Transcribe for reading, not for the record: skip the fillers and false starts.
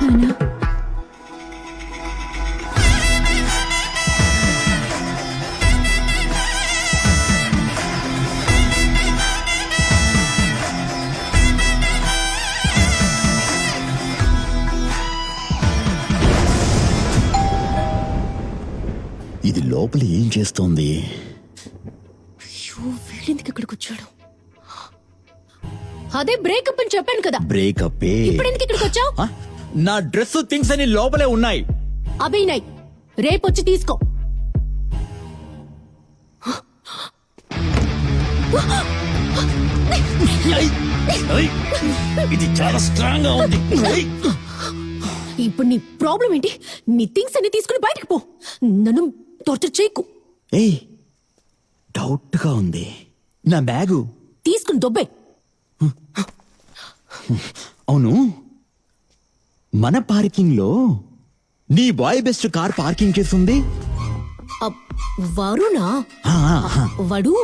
ఇది లోపల ఏం చేస్తోంది? వీళ్ళెందుకు ఇక్కడికి వచ్చాడు? అదే బ్రేకప్ అని చెప్పాను కదా. బ్రేకప్? ఇప్పుడు ఎందుకు ఇక్కడికి వచ్చావు? నా డ్రెస్ థింగ్స్ అని లోపలే ఉన్నాయి. అభినయ్ రేపొచ్చి తీసుకో. ఇది చాలా స్ట్రాంగ్ గా ఉంది. ఇప్పుడు నీ ప్రాబ్లం ఏంటి? నీ థింగ్స్ అన్ని తీసుకుని బయటకు పో. నన్ను టార్చర్ చేయకు. ఏయ్, డౌట్ గా ఉంది. నా బ్యాగు తీసుకుని దొబ్బే. అవును, మన పార్కింగ్ లో నీ బాయ్ బెస్ట్ కార్ పార్కింగ్ చేస్తుంది. వరుణా? వాడు